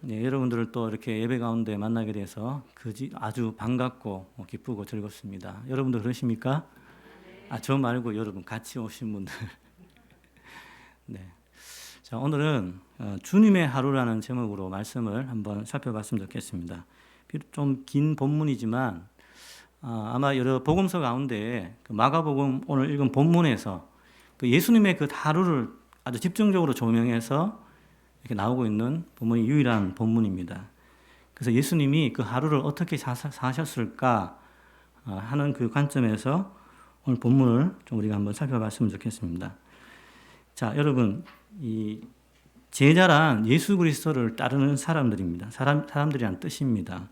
네, 여러분들을 또 이렇게 예배 가운데 만나게 돼서 아주 반갑고 기쁘고 즐겁습니다. 여러분도 그러십니까? 저 말고 여러분 같이 오신 분들. 네. 자, 오늘은 주님의 하루라는 제목으로 말씀을 한번 살펴봤으면 좋겠습니다. 좀 긴 본문이지만 아마 여러 복음서 가운데 그 마가복음 오늘 읽은 본문에서 그 예수님의 그 하루를 아주 집중적으로 조명해서 이렇게 나오고 있는 본문이 유일한 본문입니다. 그래서 예수님이 그 하루를 어떻게 사셨을까 하는 그 관점에서 오늘 본문을 좀 우리가 한번 살펴봤으면 좋겠습니다. 자, 여러분, 이 제자란 예수 그리스도를 따르는 사람들입니다. 사람들이란 뜻입니다.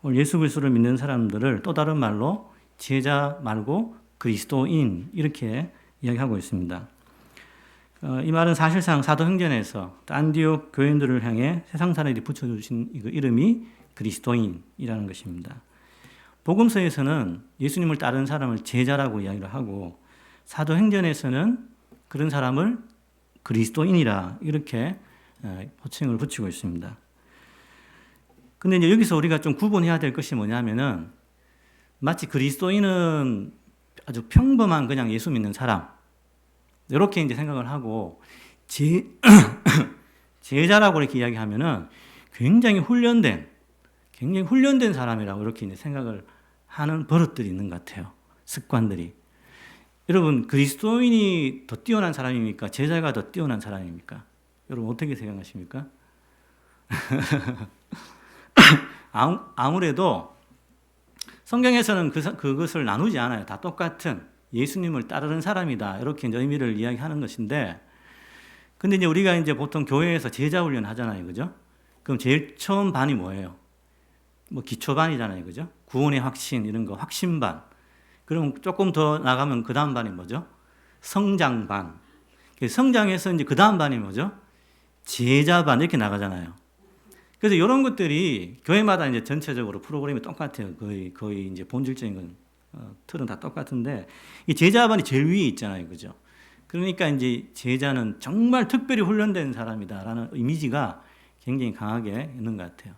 오늘 예수 그리스도를 믿는 사람들을 또 다른 말로 제자 말고 그리스도인 이렇게 이야기하고 있습니다. 이 말은 사실상 사도행전에서 안디옥 교인들을 향해 세상 사람들이 붙여주신 이름이 그리스도인이라는 것입니다. 복음서에서는 예수님을 따르는 사람을 제자라고 이야기를 하고 사도행전에서는 그런 사람을 그리스도인이라 이렇게 호칭을 붙이고 있습니다. 근데 이제 여기서 우리가 좀 구분해야 될 것이 뭐냐면은 마치 그리스도인은 아주 평범한 그냥 예수 믿는 사람 이렇게 이제 생각을 하고 제자라고 이렇게 이야기하면은 굉장히 훈련된 사람이라고 이렇게 이제 생각을 하는 버릇들이 있는 것 같아요. 습관들이. 여러분, 그리스도인이 더 뛰어난 사람입니까? 제자가 더 뛰어난 사람입니까? 여러분 어떻게 생각하십니까? 아무래도 성경에서는 그것을 나누지 않아요. 다 똑같은 예수님을 따르는 사람이다. 이렇게 이제 의미를 이야기하는 것인데, 근데 이제 우리가 이제 보통 교회에서 제자 훈련 하잖아요. 그죠? 그럼 제일 처음 반이 뭐예요? 뭐 기초반이잖아요. 그죠? 구원의 확신, 이런 거, 확신반. 그럼 조금 더 나가면 그 다음 반이 뭐죠? 성장반. 성장해서 이제 그 다음 반이 뭐죠? 제자반. 이렇게 나가잖아요. 그래서 이런 것들이 교회마다 이제 전체적으로 프로그램이 똑같아요. 거의 이제 본질적인 건, 틀은 다 똑같은데, 이 제자반이 제일 위에 있잖아요. 그죠? 그러니까 이제 제자는 정말 특별히 훈련된 사람이다라는 이미지가 굉장히 강하게 있는 것 같아요.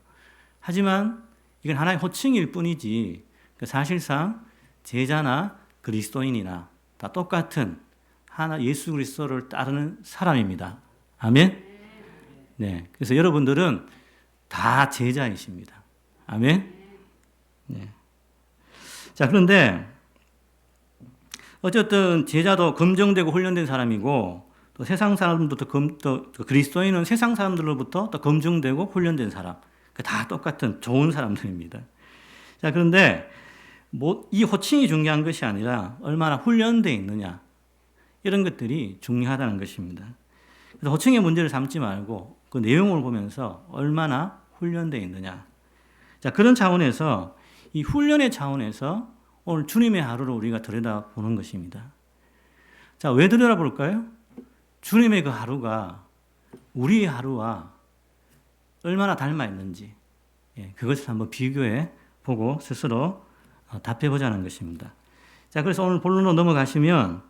하지만 이건 하나의 호칭일 뿐이지, 사실상 제자나 그리스도인이나 다 똑같은 하나 예수 그리스도를 따르는 사람입니다. 아멘? 네. 그래서 여러분들은 다 제자이십니다. 아멘? 네. 자, 그런데 어쨌든 제자도 검증되고 훈련된 사람이고 또 세상 사람들부터 또 그리스도인은 세상 사람들로부터 또 검증되고 훈련된 사람. 다 똑같은 좋은 사람들입니다. 자, 그런데 이 호칭이 중요한 것이 아니라 얼마나 훈련되어 있느냐 이런 것들이 중요하다는 것입니다. 그래서 호칭의 문제를 삼지 말고 그 내용을 보면서 얼마나 훈련되어 있느냐. 자, 그런 차원에서 이 훈련의 차원에서 오늘 주님의 하루를 우리가 들여다보는 것입니다. 자, 왜 들여다볼까요? 주님의 그 하루가 우리의 하루와 얼마나 닮아 있는지 그것을 한번 비교해 보고 스스로 답해보자는 것입니다. 자, 그래서 오늘 본론으로 넘어가시면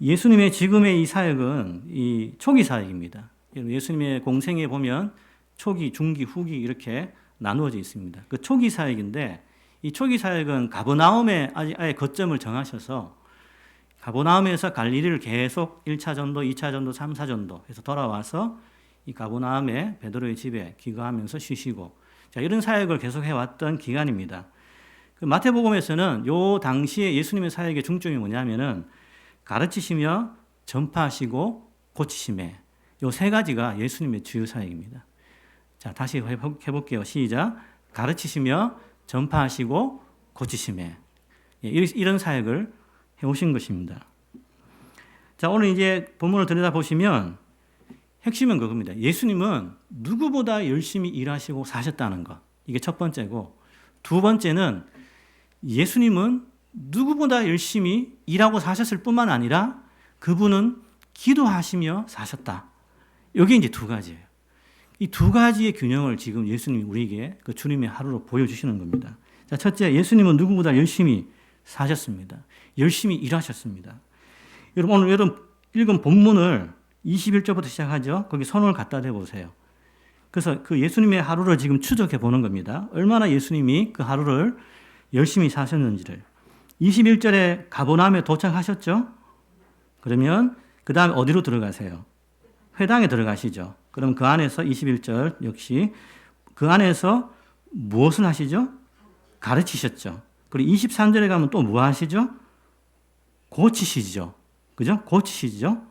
예수님의 지금의 이 사역은 이 초기 사역입니다. 예수님의 공생에 보면 초기, 중기, 후기 이렇게 나누어져 있습니다. 그 초기 사역인데 이 초기 사역은 가버나움에 아예 거점을 정하셔서 가버나움에서 갈릴리를 계속 1차 전도, 2차 전도, 3차 전도 해서 돌아와서 이 가버나움에 베드로의 집에 귀가하면서 쉬시고 자, 이런 사역을 계속 해왔던 기간입니다. 그 마태복음에서는 요 당시에 예수님의 사역의 중점이 뭐냐면은 가르치시며 전파하시고 고치심에 요 세 가지가 예수님의 주요 사역입니다. 자, 다시 해볼게요. 시작. 가르치시며 전파하시고 고치심에 이런 사역을 해오신 것입니다. 자, 오늘 이제 본문을 들여다보시면 핵심은 그겁니다. 예수님은 누구보다 열심히 일하시고 사셨다는 것. 이게 첫 번째고 두 번째는 예수님은 누구보다 열심히 일하고 사셨을 뿐만 아니라 그분은 기도하시며 사셨다. 이게 이제 두 가지예요. 이 두 가지의 균형을 지금 예수님이 우리에게 그 주님의 하루로 보여주시는 겁니다. 자, 첫째, 예수님은 누구보다 열심히 사셨습니다. 열심히 일하셨습니다. 여러분, 오늘 읽은 본문을 21절부터 시작하죠. 거기 손을 갖다 대보세요. 그래서 그 예수님의 하루를 지금 추적해 보는 겁니다. 얼마나 예수님이 그 하루를 열심히 사셨는지를. 21절에 가버나움에 도착하셨죠? 그러면 그 다음에 어디로 들어가세요? 회당에 들어가시죠. 그럼 그 안에서 21절 역시 그 안에서 무엇을 하시죠? 가르치셨죠. 그리고 23절에 가면 또 뭐 하시죠? 고치시죠. 그죠? 고치시죠.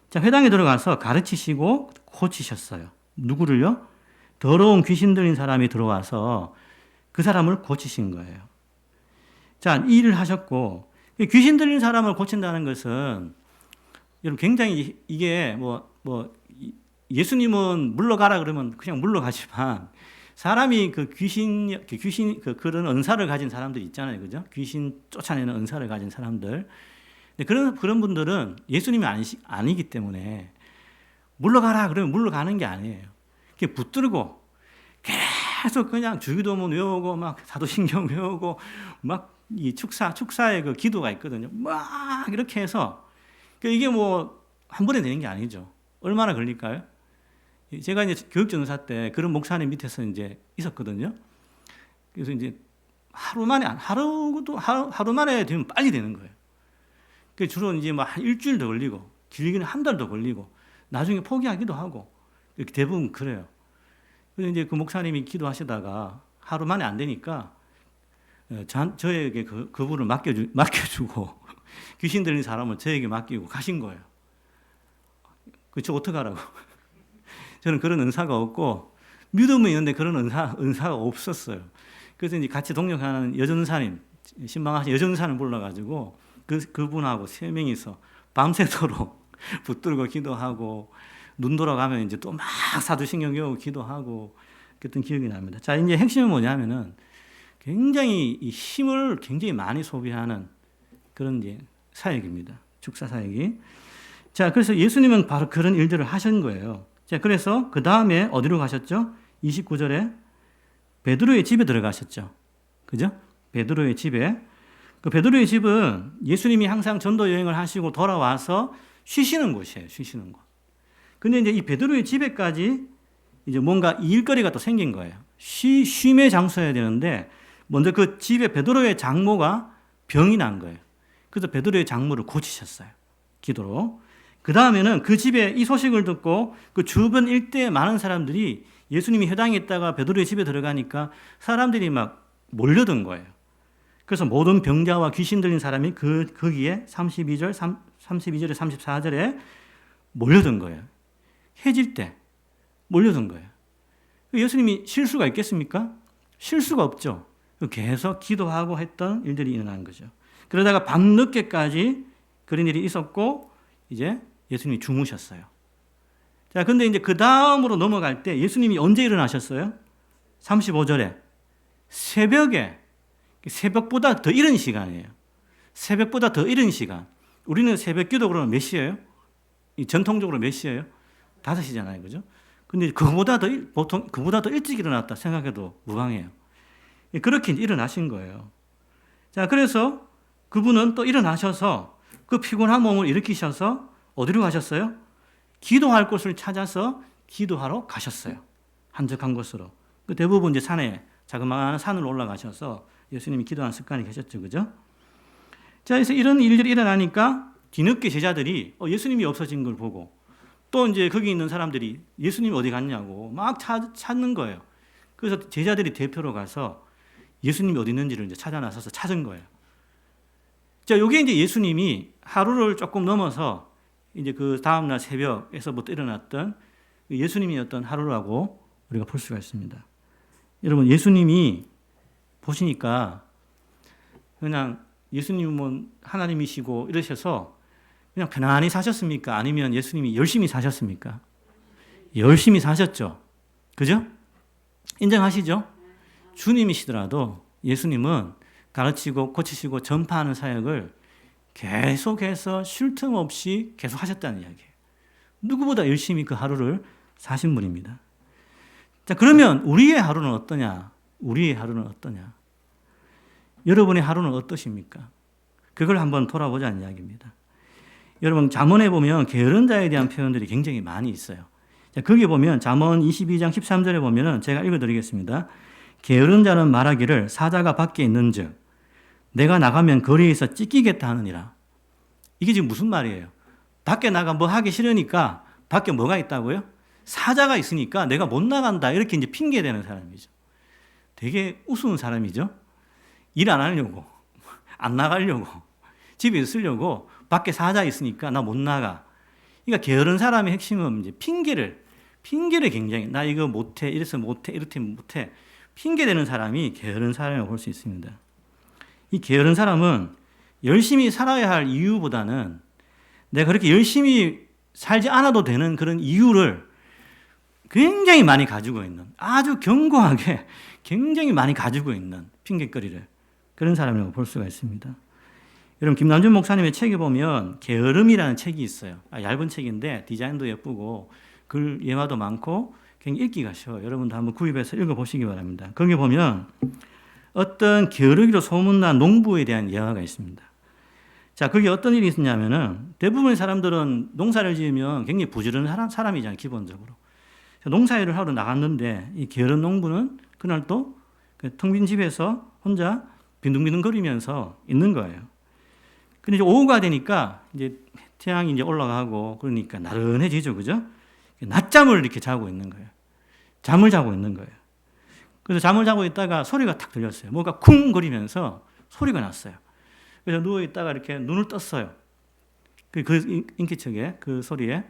자, 회당에 들어가서 가르치시고 고치셨어요. 누구를요? 더러운 귀신 들린 사람이 들어와서 그 사람을 고치신 거예요. 자, 이 일을 하셨고, 귀신 들린 사람을 고친다는 것은, 여러분 굉장히 이게 예수님은 물러가라 그러면 그냥 물러가지만, 사람이 그런 은사를 가진 사람들 있잖아요. 그죠? 귀신 쫓아내는 은사를 가진 사람들. 근데 그런 분들은 예수님이 아니기 때문에 물러가라 그러면 물러가는 게 아니에요. 그게 붙들고 계속 그냥 주기도문 외우고 막 사도신경 외우고 막 이 축사의 그 기도가 있거든요. 막 이렇게 해서 이게 한 번에 되는 게 아니죠. 얼마나 걸릴까요? 제가 이제 교육전도사 때 그런 목사님 밑에서 이제 있었거든요. 그래서 이제 하루 만에 되면 빨리 되는 거예요. 주로 이제 한 일주일 더 걸리고, 길게는 한 달 더 걸리고, 나중에 포기하기도 하고, 이렇게 대부분 그래요. 그래서 이제 그 목사님이 기도하시다가 하루 만에 안 되니까, 저에게 그분을 맡겨주고, 귀신 들린 사람을 저에게 맡기고 가신 거예요. 저 어떡하라고. 저는 그런 은사가 없고, 믿음은 있는데 그런 은사가 없었어요. 그래서 이제 같이 동역하는 여전사님, 신방하신 여전사님 불러가지고, 그분하고 3명이서 밤새도록 붙들고 기도하고, 눈 돌아가면 이제 또 막 사도신경 외우고 기도하고, 그랬던 기억이 납니다. 자, 이제 핵심은 뭐냐면은, 굉장히 이 힘을 굉장히 많이 소비하는 그런 이제 사역입니다. 축사 사역이. 자, 그래서 예수님은 바로 그런 일들을 하신 거예요. 자, 그래서 그 다음에 어디로 가셨죠? 29절에 베드로의 집에 들어가셨죠. 그죠? 베드로의 집에. 그 베드로의 집은 예수님이 항상 전도 여행을 하시고 돌아와서 쉬시는 곳이에요. 쉬시는 곳. 근데 이제 이 베드로의 집에까지 이제 뭔가 일거리가 또 생긴 거예요. 쉼의 장소여야 되는데 먼저 그 집에 베드로의 장모가 병이 난 거예요. 그래서 베드로의 장모를 고치셨어요. 기도로. 그 다음에는 그 집에 이 소식을 듣고 그 주변 일대에 많은 사람들이 예수님이 회당에 있다가 베드로의 집에 들어가니까 사람들이 막 몰려든 거예요. 그래서 모든 병자와 귀신 들린 사람이 거기에 32절에 34절에 몰려든 거예요. 해질 때 몰려든 거예요. 예수님이 쉴 수가 있겠습니까? 쉴 수가 없죠. 계속 기도하고 했던 일들이 일어난 거죠. 그러다가 밤늦게까지 그런 일이 있었고 이제 예수님이 주무셨어요. 자, 근데 이제 그 다음으로 넘어갈 때 예수님이 언제 일어나셨어요? 35절에 새벽에, 새벽보다 더 이른 시간이에요. 새벽보다 더 이른 시간. 우리는 새벽 기도 그러면 몇 시예요? 전통적으로 몇 시예요? 5시잖아요. 그죠? 근데 보통 그보다 더 일찍 일어났다 생각해도 무방해요. 그렇게 일어나신 거예요. 자, 그래서 그분은 또 일어나셔서 그 피곤한 몸을 일으키셔서 어디로 가셨어요? 기도할 곳을 찾아서 기도하러 가셨어요. 한적한 곳으로. 대부분 이제 자그마한 산으로 올라가셔서 예수님이 기도하는 습관이 계셨죠. 그죠? 자, 그래서 이런 일들이 일어나니까 뒤늦게 제자들이 예수님이 없어진 걸 보고 또 이제 거기 있는 사람들이 예수님이 어디 갔냐고 막 찾는 거예요. 그래서 제자들이 대표로 가서 예수님이 어디 있는지를 이제 찾아 나서서 찾은 거예요. 자, 요게 이제 예수님이 하루를 조금 넘어서 이제 그 다음날 새벽에서부터 일어났던 예수님이 어떤 하루라고 우리가 볼 수가 있습니다. 여러분, 예수님이 보시니까 그냥 예수님은 하나님이시고 이러셔서 그냥 편안히 사셨습니까? 아니면 예수님이 열심히 사셨습니까? 열심히 사셨죠. 그죠? 인정하시죠? 주님이시더라도 예수님은 가르치고 고치시고 전파하는 사역을 계속해서 쉴 틈 없이 계속 하셨다는 이야기예요. 누구보다 열심히 그 하루를 사신 분입니다. 자, 그러면 우리의 하루는 어떠냐? 우리의 하루는 어떠냐? 여러분의 하루는 어떠십니까? 그걸 한번 돌아보자는 이야기입니다. 여러분, 잠언에 보면 게으른 자에 대한 표현들이 굉장히 많이 있어요. 자, 거기 보면 잠언 22장 13절에 보면은 제가 읽어드리겠습니다. 게으른 자는 말하기를 사자가 밖에 있는즉 내가 나가면 거리에서 찢기겠다 하느니라. 이게 지금 무슨 말이에요? 밖에 나가 뭐 하기 싫으니까 밖에 뭐가 있다고요? 사자가 있으니까 내가 못 나간다. 이렇게 이제 핑계대는 사람이죠. 되게 우스운 사람이죠. 일 안 하려고, 안 나가려고, 집에 있으려고 밖에 사자 있으니까 나 못 나가. 그러니까 게으른 사람의 핵심은 이제 핑계를 굉장히 나 이거 못해, 이래서 못해, 이렇게 못해. 핑계대는 사람이 게으른 사람이라고 볼 수 있습니다. 이 게으른 사람은 열심히 살아야 할 이유보다는 내가 그렇게 열심히 살지 않아도 되는 그런 이유를 굉장히 많이 가지고 있는, 아주 견고하게 굉장히 많이 가지고 있는 핑계거리를, 그런 사람이라고 볼 수가 있습니다. 여러분, 김남준 목사님의 책에 보면 게으름이라는 책이 있어요. 얇은 책인데 디자인도 예쁘고 글 예화도 많고 굉장히 읽기가 쉬워요. 여러분도 한번 구입해서 읽어보시기 바랍니다. 거기 보면 어떤 게으르기로 소문난 농부에 대한 예화가 있습니다. 자, 거기 어떤 일이 있었냐면은 대부분의 사람들은 농사를 지으면 굉장히 부지런한 사람이잖아요, 기본적으로. 농사일을 하러 나갔는데 이 게으른 농부는 그날 또 텅 빈 집에서 혼자 빈둥빈둥 거리면서 있는 거예요. 근데 이제 오후가 되니까 이제 태양이 이제 올라가고 그러니까 나른해지죠, 그죠? 낮잠을 이렇게 자고 있는 거예요. 잠을 자고 있는 거예요. 그래서 잠을 자고 있다가 소리가 탁 들렸어요. 뭔가 쿵 거리면서 소리가 났어요. 그래서 누워 있다가 이렇게 눈을 떴어요. 그 인기척에 그 소리에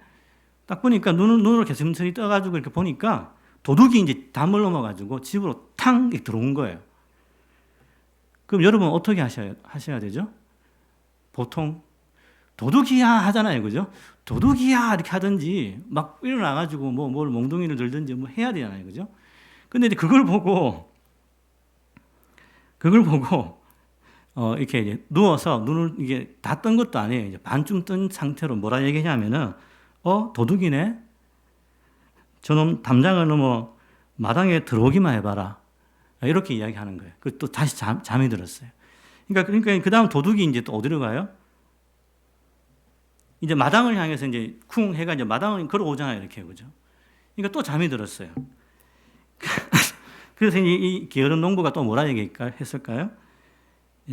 딱 보니까 눈으로 개슴스레 떠가지고 이렇게 보니까 도둑이 이제 담을 넘어가지고 집으로 탕 들어온 거예요. 그럼 여러분 어떻게 하셔야 되죠? 보통 도둑이야 하잖아요, 그죠? 도둑이야 이렇게 하든지 막 일어나가지고 뭘 몽둥이를 들든지 뭐 해야 되잖아요, 그죠? 근데 이제 그걸 보고 이렇게 이제 누워서 눈을 이게 다 뜬 것도 아니에요. 이제 반쯤 뜬 상태로 뭐라 얘기하냐면은 도둑이네. 저놈 담장을 넘어 마당에 들어오기만 해봐라. 이렇게 이야기하는 거예요. 그 또 다시 잠이 들었어요. 그러니까 그 다음 도둑이 이제 또 어디로 가요? 이제 마당을 향해서 이제 쿵 해가 이제 마당을 걸어오잖아요, 이렇게 그죠? 그러니까 또 잠이 들었어요. 그래서 이 게으른 농부가 또 뭐라 얘기했을까요?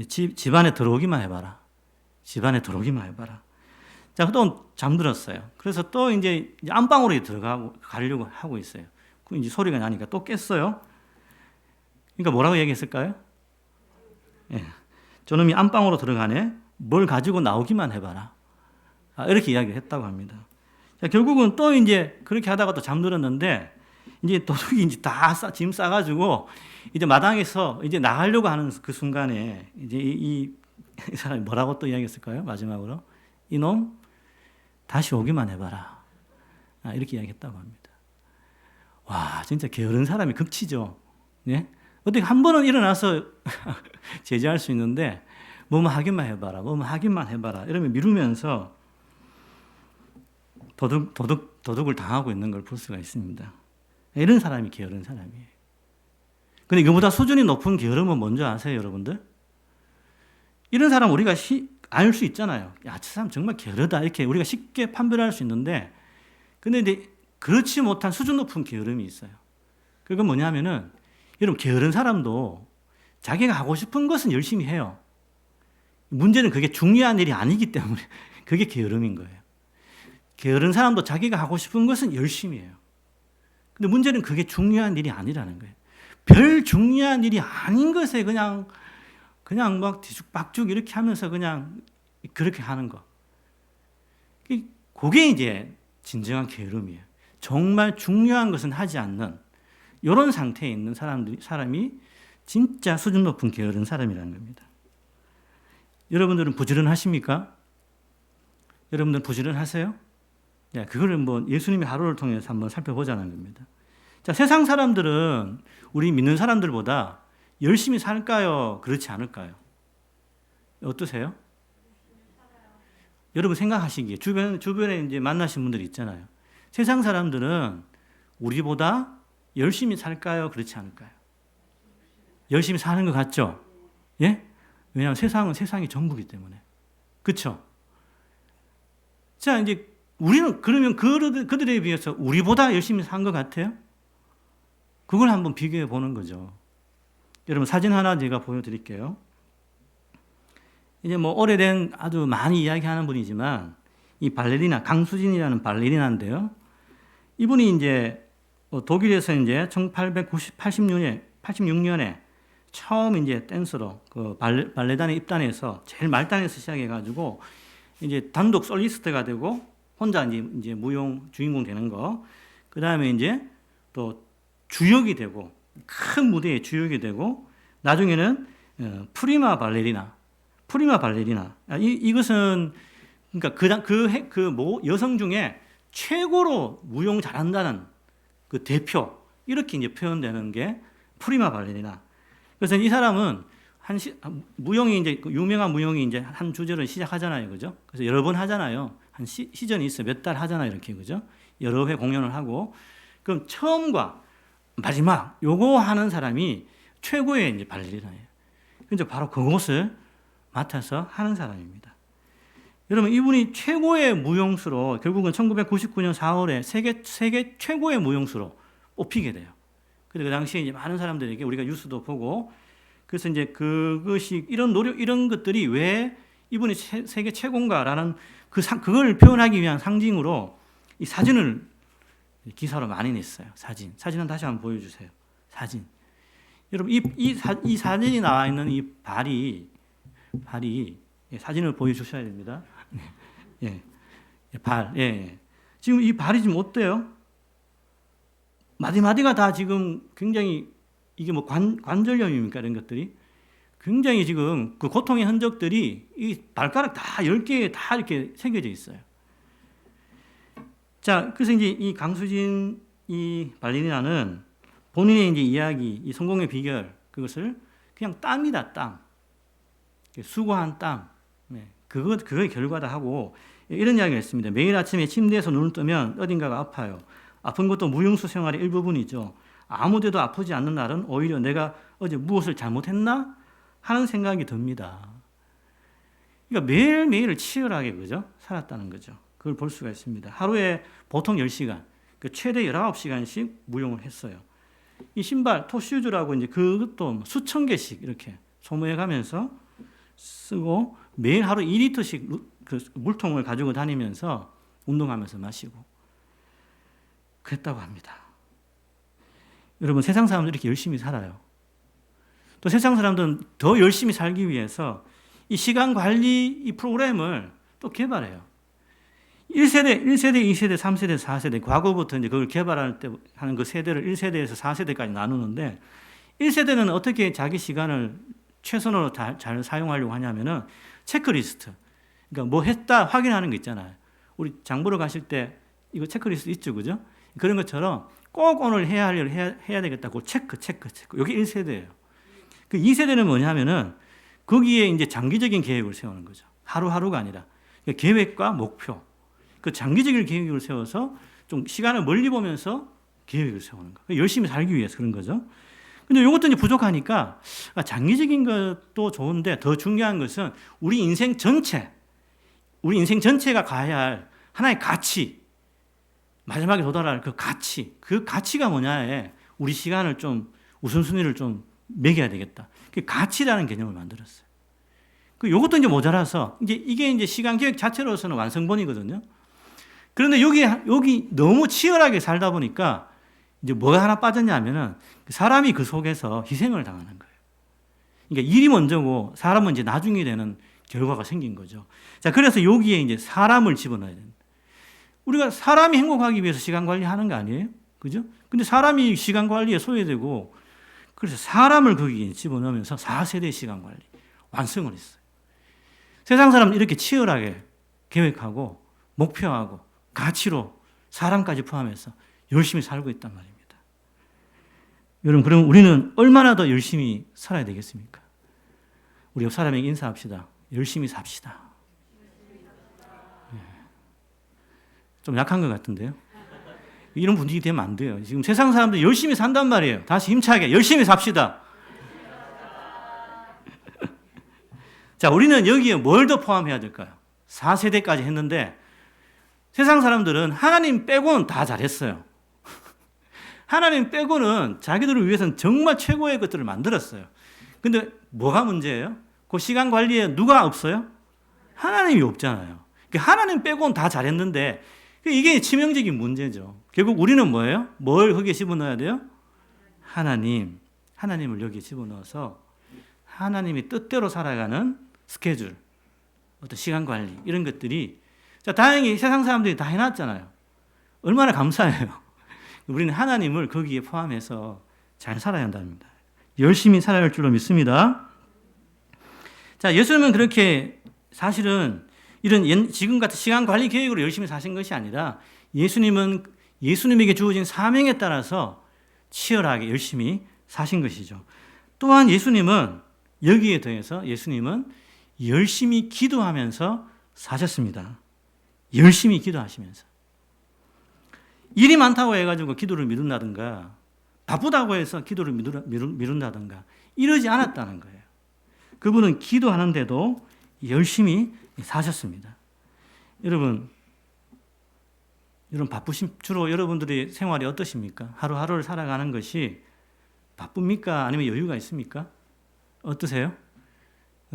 집 안에 들어오기만 해봐라. 집 안에 들어오기만 해봐라. 자, 또 잠들었어요. 그래서 또 이제 안방으로 가려고 하고 있어요. 그 이제 소리가 나니까 또 깼어요. 그러니까 뭐라고 얘기했을까요? 예. 저놈이 안방으로 들어가네. 뭘 가지고 나오기만 해봐라. 이렇게 이야기를 했다고 합니다. 자, 결국은 또 이제 그렇게 하다가 또 잠들었는데 이제 도둑이 이제 다 짐 싸가지고 이제 마당에서 이제 나가려고 하는 그 순간에 이제 이 사람이 뭐라고 또 이야기했을까요? 마지막으로 이놈 다시 오기만 해봐라. 이렇게 이야기했다고 합니다. 와, 진짜 게으른 사람이 극치죠. 예? 어떻게 한 번은 일어나서 제지할 수 있는데 뭐뭐 하기만 해봐라, 뭐뭐 하기만 해봐라 이러면 미루면서 도둑을 당하고 있는 걸 볼 수가 있습니다. 이런 사람이 게으른 사람이에요. 근데 이거보다 수준이 높은 게으름은 뭔지 아세요, 여러분들? 이런 사람 우리가 알 수 있잖아요. 야, 저 사람 정말 게으르다 이렇게 우리가 쉽게 판별할 수 있는데, 근데 이제 그렇지 못한 수준 높은 게으름이 있어요. 그건 뭐냐면은 여러분, 게으른 사람도 자기가 하고 싶은 것은 열심히 해요. 문제는 그게 중요한 일이 아니기 때문에 그게 게으름인 거예요. 게으른 사람도 자기가 하고 싶은 것은 열심히 해요. 근데 문제는 그게 중요한 일이 아니라는 거예요. 별 중요한 일이 아닌 것에 그냥 막 뒤죽박죽 이렇게 하면서 그냥 그렇게 하는 거. 그게 이제 진정한 게으름이에요. 정말 중요한 것은 하지 않는 이런 상태에 있는 사람이 진짜 수준 높은 게으른 사람이라는 겁니다. 여러분들은 부지런하십니까? 여러분들 부지런하세요? 네, 그거를 뭐 예수님의 하루를 통해서 한번 살펴보자는 겁니다. 자, 세상 사람들은 우리 믿는 사람들보다 열심히 살까요? 그렇지 않을까요? 어떠세요? 여러분 생각하시기에 주변에 이제 만나신 분들이 있잖아요. 세상 사람들은 우리보다 열심히 살까요? 그렇지 않을까요? 열심히 사는 것 같죠? 예? 왜냐하면 세상은 세상이 전부기 때문에. 그렇죠? 자, 이제 우리는 그러면 그들에 비해서 우리보다 열심히 산 것 같아요? 그걸 한번 비교해 보는 거죠. 여러분 사진 하나 제가 보여드릴게요. 이제 뭐 오래된 아주 많이 이야기하는 분이지만 이 발레리나 강수진이라는 발레리나인데요. 이분이 이제 독일에서 이제 1886년에 처음 이제 댄서로 그 발레단에 입단해서 제일 말단에서 시작해가지고 이제 단독 솔리스트가 되고 혼자 이제 무용 주인공 되는 거. 그 다음에 이제 또 주역이 되고 큰 무대의 주역이 되고 나중에는 프리마 발레리나. 이것은 그러니까 여성 중에 최고로 무용 잘한다는 그 대표 이렇게 이제 표현되는 게 프리마 발레리나. 그래서 이 사람은 무용이 이제 유명한 무용이 이제 한 주제를 시작하잖아요, 그죠? 그래서 여러 번 하잖아요. 한 시즌이 있어 몇 달 하잖아요, 이렇게 그죠? 여러 회 공연을 하고 그럼 처음과 마지막 요거 하는 사람이 최고의 이제 발레리나예요. 그래서 바로 그것을 맡아서 하는 사람입니다. 여러분 이분이 최고의 무용수로 결국은 1999년 4월에 세계 최고의 무용수로 뽑히게 돼요. 그래서 그 당시에 이제 많은 사람들에게 우리가 뉴스도 보고 그래서 이제 그것이 이런 노력 이런 것들이 왜 이분이 세계 최고인가라는 그걸 표현하기 위한 상징으로 이 사진을 기사로 많이 냈어요. 사진은 다시 한번 보여주세요. 사진. 여러분 이 사진이 나와 있는 이 발이 사진을 보여주셔야 됩니다. 예, 발. 예. 지금 이 발이 지금 어때요? 마디마디가 다 지금 굉장히 이게 뭐 관절염입니까? 이런 것들이 굉장히 지금 그 고통의 흔적들이 이 발가락 다 10개에 다 이렇게 새겨져 있어요. 자, 그래서 이제 이 강수진 이 발레리나는 본인의 이제 이야기, 이 성공의 비결 그것을 그냥 땀이다, 땀. 수고한 땀. 네. 그거의 결과다 하고 이런 이야기를 했습니다. 매일 아침에 침대에서 눈을 뜨면 어딘가가 아파요. 아픈 것도 무용수 생활의 일부분이죠. 아무데도 아프지 않는 날은 오히려 내가 어제 무엇을 잘못했나 하는 생각이 듭니다. 그러니까 매일매일을 치열하게 그죠? 살았다는 거죠. 그걸 볼 수가 있습니다. 하루에 보통 10시간, 최대 19시간씩 무용을 했어요. 이 신발, 토슈즈라고 이제 그것도 수천 개씩 이렇게 소모해 가면서 쓰고 매일 하루 2리터씩 그 물통을 가지고 다니면서 운동하면서 마시고 그랬다고 합니다. 여러분 세상 사람들이 이렇게 열심히 살아요. 또 세상 사람들은 더 열심히 살기 위해서 이 시간 관리 이 프로그램을 또 개발해요. 1세대, 2세대, 3세대, 4세대 과거부터 이제 그걸 개발할 때 하는 그 세대를 1세대에서 4세대까지 나누는데 1세대는 어떻게 자기 시간을 최선으로 잘 사용하려고 하냐면은 체크리스트. 그러니까 뭐 했다 확인하는 거 있잖아요. 우리 장 보러 가실 때 이거 체크리스트 있죠, 그죠? 그런 것처럼 꼭 오늘 해야 할 일을 해야 되겠다고 체크. 여기 1세대예요. 그 2세대는 뭐냐면은 거기에 이제 장기적인 계획을 세우는 거죠. 하루하루가 아니라 그러니까 계획과 목표. 그 장기적인 계획을 세워서 좀 시간을 멀리 보면서 계획을 세우는 거. 열심히 살기 위해서 그런 거죠. 근데 이것도 이제 부족하니까 장기적인 것도 좋은데 더 중요한 것은 우리 인생 전체가 가야 할 하나의 가치, 마지막에 도달할 그 가치가 뭐냐에 우리 시간을 좀 우선순위를 좀 매겨야 되겠다. 그 가치라는 개념을 만들었어요. 이것도 이제 모자라서 이게 이제 시간 계획 자체로서는 완성본이거든요. 그런데 여기 너무 치열하게 살다 보니까 이제 뭐가 하나 빠졌냐면은 사람이 그 속에서 희생을 당하는 거예요. 그러니까 일이 먼저고 사람은 이제 나중에 되는 결과가 생긴 거죠. 자, 그래서 여기에 이제 사람을 집어넣어야 됩니다. 우리가 사람이 행복하기 위해서 시간 관리하는 거 아니에요? 그죠? 근데 사람이 시간 관리에 소외되고 그래서 사람을 거기에 집어넣으면서 4세대 시간 관리 완성을 했어요. 세상 사람은 이렇게 치열하게 계획하고 목표하고 가치로 사람까지 포함해서 열심히 살고 있단 말입니다. 여러분, 그럼 우리는 얼마나 더 열심히 살아야 되겠습니까? 우리 옆 사람에게 인사합시다. 열심히 삽시다. 좀 약한 것 같은데요. 이런 분위기 되면 안 돼요. 지금 세상 사람들이 열심히 산단 말이에요. 다시 힘차게 열심히 삽시다. 자, 우리는 여기에 뭘 더 포함해야 될까요? 4세대까지 했는데 세상 사람들은 하나님 빼고는 다 잘했어요. 하나님 빼고는 자기들을 위해서는 정말 최고의 것들을 만들었어요. 근데 뭐가 문제예요? 그 시간 관리에 누가 없어요? 하나님이 없잖아요. 하나님 빼고는 다 잘했는데 이게 치명적인 문제죠. 결국 우리는 뭐예요? 뭘 거기에 집어넣어야 돼요? 하나님을 여기에 집어넣어서 하나님이 뜻대로 살아가는 스케줄, 어떤 시간 관리 이런 것들이 자, 다행히 세상 사람들이 다 해놨잖아요. 얼마나 감사해요. 우리는 하나님을 거기에 포함해서 잘 살아야 한답니다. 열심히 살아야 할 줄로 믿습니다. 자, 예수님은 그렇게 사실은 이런 지금 같은 시간 관리 계획으로 열심히 사신 것이 아니라 예수님은 예수님에게 주어진 사명에 따라서 치열하게 열심히 사신 것이죠. 또한 예수님은 여기에 더해서 예수님은 열심히 기도하면서 사셨습니다. 열심히 기도하시면서. 일이 많다고 해가지고 기도를 미룬다든가 바쁘다고 해서 기도를 미룬다든가 이러지 않았다는 거예요. 그분은 기도하는데도 열심히 사셨습니다. 여러분 바쁘신 주로 여러분들의 생활이 어떠십니까? 하루하루를 살아가는 것이 바쁩니까? 아니면 여유가 있습니까? 어떠세요?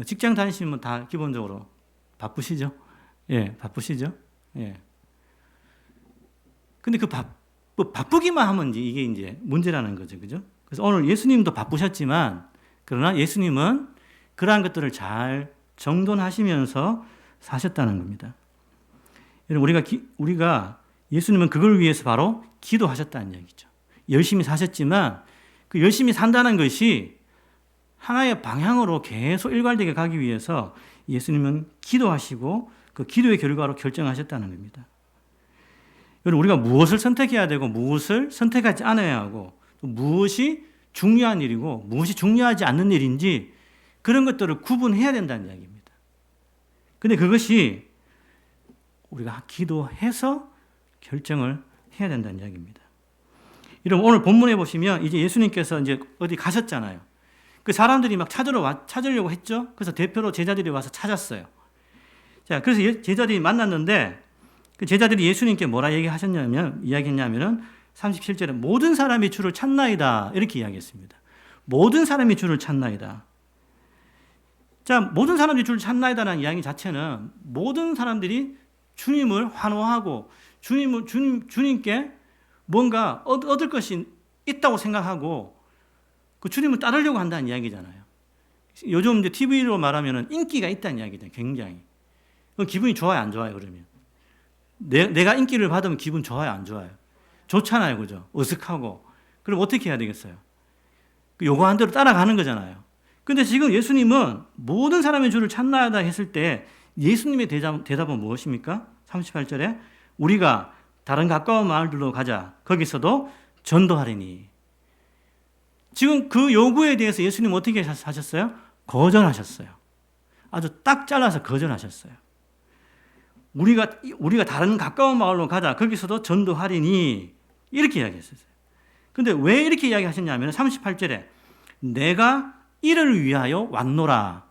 직장 다니시면 다 기본적으로 바쁘시죠? 예, 바쁘시죠? 예. 근데 바쁘기만 하면 이게 이제 문제라는 거죠. 그죠? 그래서 오늘 예수님도 바쁘셨지만, 그러나 예수님은 그러한 것들을 잘 정돈하시면서 사셨다는 겁니다. 여러분, 우리가 예수님은 그걸 위해서 바로 기도하셨다는 얘기죠. 열심히 사셨지만, 그 열심히 산다는 것이 하나의 방향으로 계속 일관되게 가기 위해서 예수님은 기도하시고 그 기도의 결과로 결정하셨다는 겁니다. 여러분, 우리가 무엇을 선택해야 되고 무엇을 선택하지 않아야 하고 또 무엇이 중요한 일이고 무엇이 중요하지 않는 일인지 그런 것들을 구분해야 된다는 이야기입니다. 그런데 그것이 우리가 기도해서 결정을 해야 된다는 이야기입니다. 여러분, 오늘 본문에 보시면 이제 예수님께서 이제 어디 가셨잖아요. 그 사람들이 막 찾으려고 했죠. 그래서 대표로 제자들이 와서 찾았어요. 자, 그래서 제자들이 만났는데 그 제자들이 예수님께 뭐라 이야기했냐면은 37절에 모든 사람이 주를 찾나이다 이렇게 이야기했습니다. 모든 사람이 주를 찾나이다. 자, 모든 사람들이 주를 찾나이다라는 이야기 자체는 모든 사람들이 주님을 환호하고 주님께 뭔가 얻을 것이 있다고 생각하고 그 주님을 따르려고 한다는 이야기잖아요. 요즘 이제 TV로 말하면 인기가 있다는 이야기죠. 굉장히. 기분이 좋아요, 안 좋아요, 그러면? 내가 인기를 받으면 기분 좋아요, 안 좋아요? 좋잖아요, 그죠? 어색하고. 그럼 어떻게 해야 되겠어요? 요구한 대로 따라가는 거잖아요. 근데 지금 예수님은 모든 사람의 주를 찾나이다 했을 때 예수님의 대답은 무엇입니까? 38절에 우리가 다른 가까운 마을들로 가자. 거기서도 전도하리니. 지금 그 요구에 대해서 예수님 어떻게 하셨어요? 거절하셨어요. 아주 딱 잘라서 거절하셨어요. 우리가 다른 가까운 마을로 가자. 거기서도 전도하리니. 이렇게 이야기했어요. 근데 왜 이렇게 이야기하셨냐면 38절에 내가 이를 위하여 왔노라.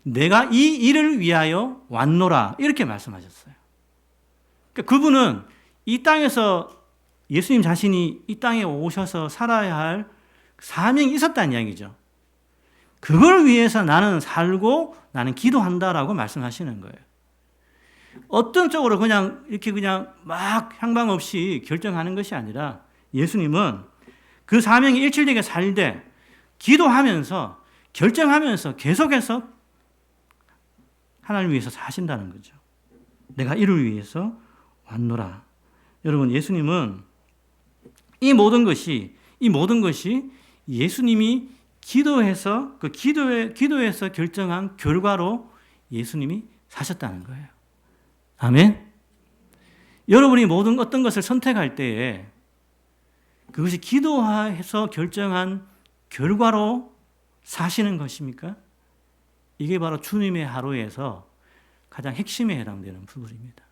내가 이 일을 위하여 왔노라. 이렇게 말씀하셨어요. 그러니까 그분은 이 땅에서 예수님 자신이 이 땅에 오셔서 살아야 할 사명이 있었다는 이야기죠. 그걸 위해서 나는 살고 나는 기도한다라고 말씀하시는 거예요. 어떤 쪽으로 이렇게 막 향방 없이 결정하는 것이 아니라 예수님은 그 사명이 일치되게 살되 기도하면서 결정하면서 계속해서 하나님을 위해서 사신다는 거죠. 내가 이를 위해서 왔노라. 여러분, 예수님은 이 모든 것이 예수님이 기도해서 기도해서 결정한 결과로 예수님이 사셨다는 거예요. 아멘. 여러분이 어떤 것을 선택할 때에 그것이 기도해서 결정한 결과로 사시는 것입니까? 이게 바로 주님의 하루에서 가장 핵심에 해당되는 부분입니다.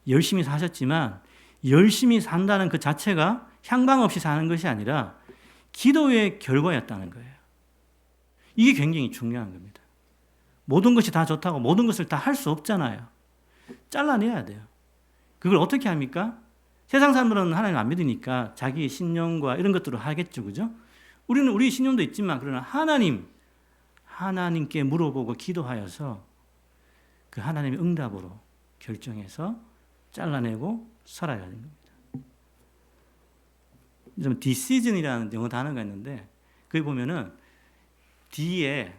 열심히 사셨지만 열심히 산다는 그 자체가 향방 없이 사는 것이 아니라 기도의 결과였다는 거예요. 이게 굉장히 중요한 겁니다. 모든 것이 다 좋다고 모든 것을 다 할 수 없잖아요. 잘라내야 돼요. 그걸 어떻게 합니까? 세상 사람들은 하나님 안 믿으니까 자기의 신념과 이런 것들을 하겠죠. 그죠? 우리는 우리 신념도 있지만 그러나 하나님께 물어보고 기도하여서 그 하나님의 응답으로 결정해서 잘라내고 살아야 하는 겁니다. 좀 decision이라는 영어 단어가 있는데 거기 보면은 D에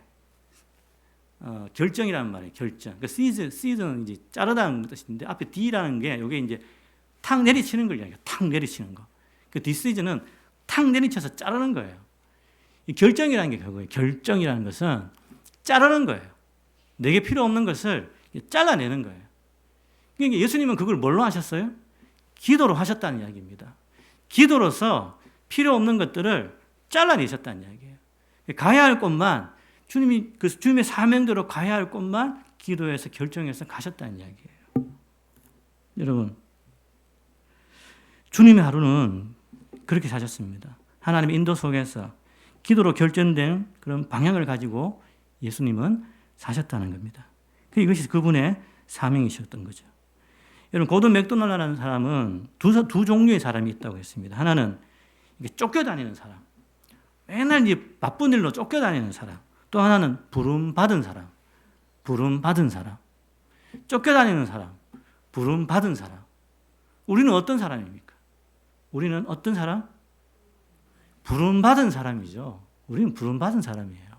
결정이라는 말이에요. 결정. 그러니까 season은 이제 자르다는 뜻인데 앞에 D라는 게 이게 이제 탁 내리치는 걸 이야기해요. 탁 내리치는 거. 그 decision은 탁 내리쳐서 자르는 거예요. 이 결정이라는 게 그거예요. 결정이라는 것은 자르는 거예요. 내게 필요 없는 것을 잘라내는 거예요. 그러니까 예수님은 그걸 뭘로 하셨어요? 기도로 하셨다는 이야기입니다. 기도로서 필요 없는 것들을 잘라내셨다는 이야기예요. 가야 할 곳만 주님의 사명대로 가야 할 곳만 기도해서 결정해서 가셨다는 이야기예요. 여러분, 주님의 하루는 그렇게 사셨습니다. 하나님의 인도 속에서 기도로 결정된 그런 방향을 가지고 예수님은 사셨다는 겁니다. 이것이 그분의 사명이셨던 거죠. 여러분, 고든 맥도날드라는 사람은 두 종류의 사람이 있다고 했습니다. 하나는 쫓겨다니는 사람, 맨날 이제 바쁜 일로 쫓겨다니는 사람. 또 하나는 부름받은 사람, 쫓겨다니는 사람, 부름받은 사람. 우리는 어떤 사람입니까? 우리는 어떤 사람? 부름받은 사람이죠. 우리는 부름받은 사람이에요.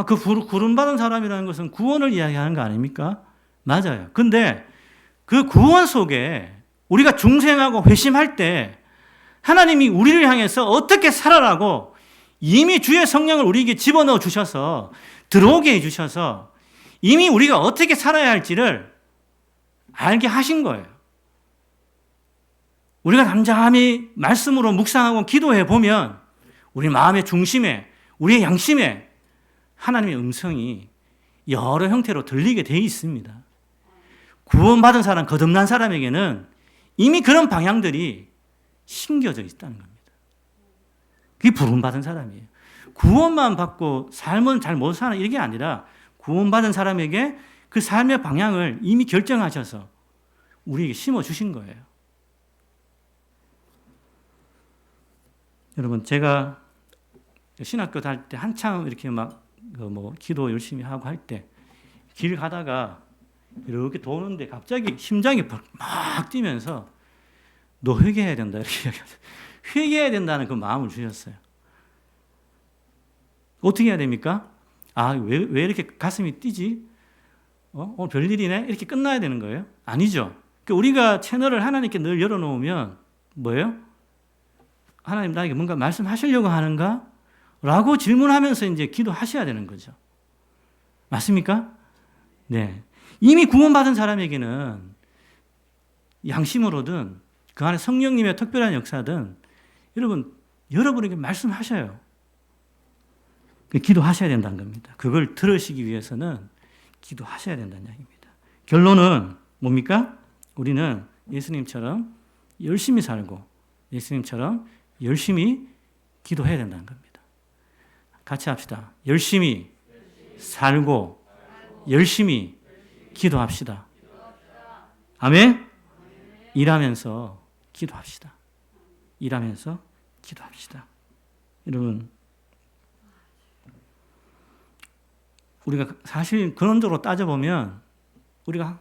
그 부름받은 사람이라는 것은 구원을 이야기하는 거 아닙니까? 맞아요. 근데 그 구원 속에 우리가 중생하고 회심할 때 하나님이 우리를 향해서 어떻게 살아라고 이미 주의 성령을 우리에게 집어넣어 주셔서 들어오게 해 주셔서 이미 우리가 어떻게 살아야 할지를 알게 하신 거예요. 우리가 잠잠히 말씀으로 묵상하고 기도해 보면 우리 마음의 중심에, 우리의 양심에 하나님의 음성이 여러 형태로 들리게 돼 있습니다. 구원받은 사람, 거듭난 사람에게는 이미 그런 방향들이 심겨져 있다는 겁니다. 그게 부름받은 사람이에요. 구원만 받고 삶은 잘 못 사는 이게 아니라 구원받은 사람에게 그 삶의 방향을 이미 결정하셔서 우리에게 심어주신 거예요. 여러분, 제가 신학교 다닐 때 한참 이렇게 기도 열심히 하고 할 때 길 가다가 이렇게 도는데 갑자기 심장이 막 뛰면서 너 회개해야 된다 이렇게 이야기하셨어요. 회개해야 된다는 그 마음을 주셨어요. 어떻게 해야 됩니까? 왜 이렇게 가슴이 뛰지? 오늘 별일이네? 이렇게 끝나야 되는 거예요? 아니죠. 우리가 채널을 하나님께 늘 열어놓으면 뭐예요? 하나님 나에게 뭔가 말씀하시려고 하는가? 라고 질문하면서 이제 기도하셔야 되는 거죠. 맞습니까? 네. 이미 구원받은 사람에게는 양심으로든 그 안에 성령님의 특별한 역사든 여러분에게 말씀하셔요. 기도하셔야 된다는 겁니다. 그걸 들으시기 위해서는 기도하셔야 된다는 이야기입니다. 결론은 뭡니까? 우리는 예수님처럼 열심히 살고 예수님처럼 열심히 기도해야 된다는 겁니다. 같이 합시다. 열심히 살고 열심히 기도합시다. 아멘? 일하면서 기도합시다. 일하면서 기도합시다. 여러분, 우리가 사실 근원적으로 따져보면 우리가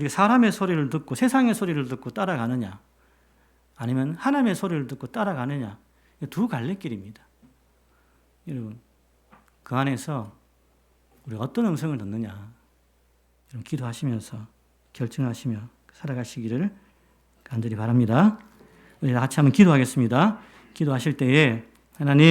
사람의 소리를 듣고 세상의 소리를 듣고 따라가느냐 아니면 하나님의 소리를 듣고 따라가느냐 두 갈래길입니다. 여러분, 그 안에서 우리가 어떤 음성을 듣느냐 여러분 기도하시면서 결정하시며 살아가시기를 간절히 바랍니다. 우리 같이 한번 기도하겠습니다. 기도하실 때에 하나님